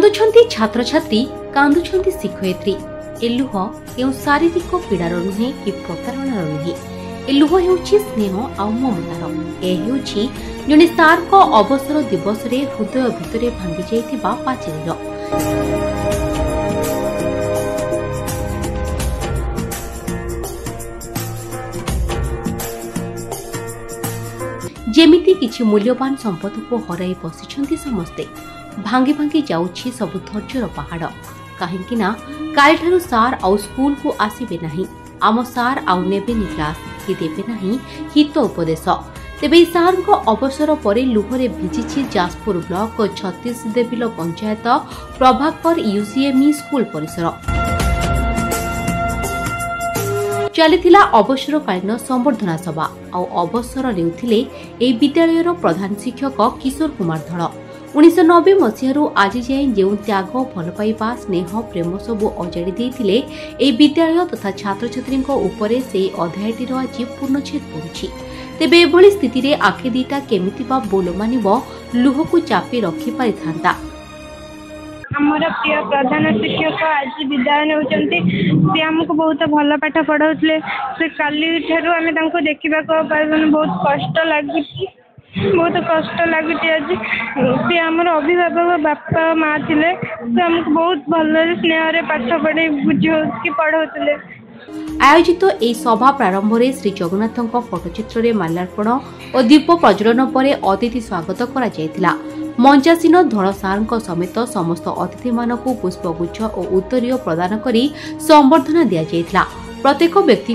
कांदुछंती छात्र छात्री कांदुछंती शिक्षयित्री ए लुह केउ शारीरिक पीड़ार नुहे कि प्रतारणार नुहे ए लुह हेउछि स्नेह आ ममतार ए हेउछि जने सार को अवसर दिवस रे हृदय भितरे भांगी जाइथिबा पाचिरीर जेमिति किछि मूल्यवान संपद को हराई बसिछंती समस्ते भांगी भांगी जाउछि सबु धैर्यर पहाड़ काहेकि ना काल ठारू सार आउ स्कूल को आसीबे नाही आम सार आउ नेबेनी क्लास कि देबे नाही हित उपदेश तेबे सार को अवसर परे लुहरे भिजिछि जाजपुर ब्लॉक 36 देबिल पंचायत प्रभाकर यूसीएमई स्कूल परिसर चलिथिला अवसरकालीन संबर्धना सभा आ अवसर लेउथिले ए विद्यालयर प्रधान शिक्षक किशोर कुमार धड़ 1990 मसीहारू आज जाए जो त्याग भल पाइबा स्नेह प्रेम सबू अजाड़ी देइथिले ए विद्यालय तथा छात्र छात्री उपरे से अध्यायटीर आज पूर्णछेद पड़ुछि तेबे एभली स्थिति रे आखे दीटा केमिति बा बोल मानिब लुह को चापी रखि पारि थांता हमर प्रिय प्रधान शिक्षक आज विदाय नेउचंती से हमको बहुत भल पाठ पढ़ाउतले से काली ठारू आमे तांको देखिबा को बहुत कष्ट लागुछि बहुत कष्ट लगुच आज सी आम अभिभावक बापा माँ थे से हमको बहुत भल स्नेह पाठ पढ़े बुझे कि पढ़ाते आयोजित ए सभा प्रारंभ में श्री जगन्नाथ फटोचित्र में माल्यार्पण और दीप प्रज्वलन पर अतिथि स्वागत करा मंचासीन धड़ सार समेत समस्त अतिथि मानक पुष्पगुच्छ और उत्तरीय प्रदान कर संबर्धना दि जाइथिला प्रत्येक व्यक्ति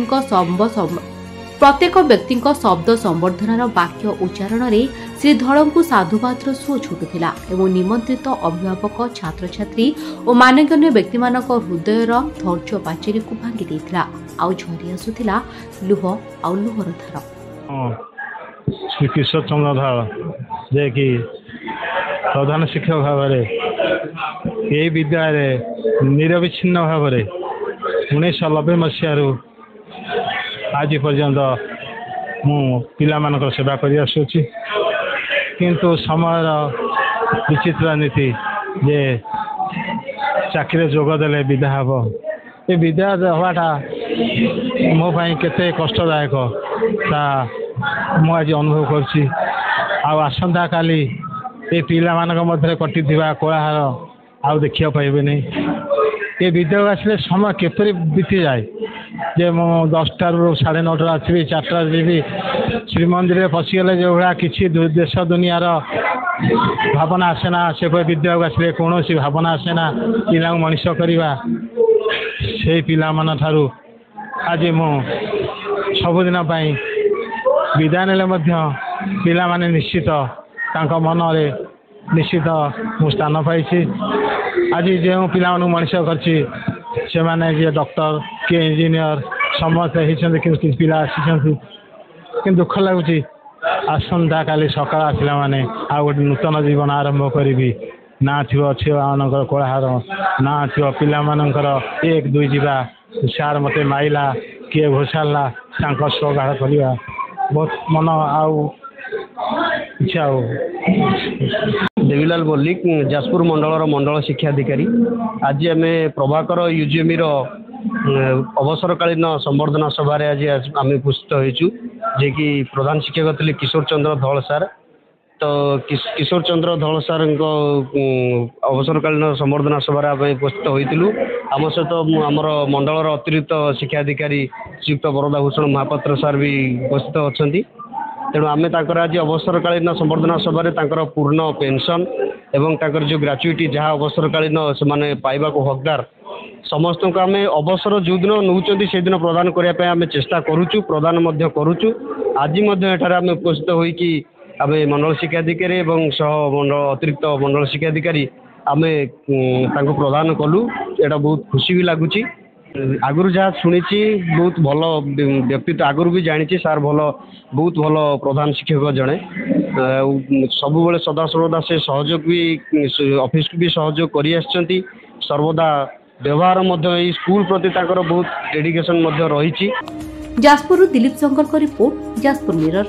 शब्द संबर्धनार वाक्य उच्चारण रे श्री धड़ को साधुवादर सुओ छुटुला एवं निमंत्रित अभिभावक छात्र छात्री और मानगण्य व्यक्ति मानक हृदयर धैर्य पाचेरी को भांगी देइथिला आउ झरी आसुथिला लुह आउ लुहर धार श्री किशोर चंद्र धार जे कि प्रधान शिक्षक भाव ये विद्यालय निरविच्छिन्न भाव 1990 मसीह आज पर्यंत मु पिला मानकर सेवा कर आसुची किंतु समय विचित्र नीति जे चाकरी जोगदेले विदा हम ये विदा हवाटा मो केते कष्टदायक ता मु आज अनुभव करछि आसंता काली ये पिला मानक मध्य कटि कोलाहल आउ देखिया पाइबे नहीं ये विद्यालय आसले समय केपरि बीती जाए जे मु 10टा ରୁ 9:30 आसबि 4टा जीवी श्रीमंदिर पशिगले जो भाया किसी देश दुनियार भावना आसेना से विद्यालय आसले कौन भावना आसेना पिला मनीष करवा से पिला मान ठारू आज मु सबुदिन विदाय नेले पिला माने निश्चित तांका मन रे निश्चित मु स्थान पाई आज जो पिला मनीष करछि से माने जे डॉक्टर के इंजीनियर समस्त होती पिला आसी कि दुख लगुच आसंता काली सका आसला माने आ गोटे नूतन जीवन आरंभ करी ना थो छुआ मान कोलाहल ना थो पिला मानकर 1 2 जीवा सार मते माइला किए घोषाला स्वगाढ़ करवा बहुत मन आउ इच्छा हो देवीलाल मल्लिक जाजपुर मंडल मंडल शिक्षाधिकारी आज आम प्रभाकर यूजीएमई अवसरकालीन संबर्धना सभा आज आम उपस्थित होइछु जे कि प्रधान शिक्षक थे किशोर चंद्र धड़ सार तो किशोर चंद्र धड़ सार अवसरकालीन संबर्धना सभा उपस्थित होइतिलु आम सहित आमर मंडलर अतिरिक्त शिक्षाधिकारी श्रीयुक्त वरदाभूषण महापात्र सार भी उपस्थित अच्छा तेणु आम आज अवसरकालीन संबर्धना सभा पूर्ण पेंशन एवं जो ग्राच्युटी जहाँ अवसरकालीन से पाइबा को हकदार समस्त को आम अवसर जो दिन नौकरी से दिन प्रदान करने आम चेष्टा करुचु प्रदान करुचु आज आम उपस्थित होइकी आम मंडल शिक्षाधिकारी एवं सह अतिरिक्त मंडल शिक्षाधिकारी आम प्रदान कलु एटा बहुत खुशी भी लगुच आगुरी जहाँ शुणी बहुत भल व्यक्तित्व आगुरी भी जानी सार भल बहुत भल प्रधान शिक्षक जड़े सब सदा सर्वदा से सहयोग भी ऑफिस को भी सहयोग कर सर्वदा व्यवहार स्कूल प्रति बहुत डेडिकेशन रही। Jajpur Dilip Shankar report Jajpur mirror.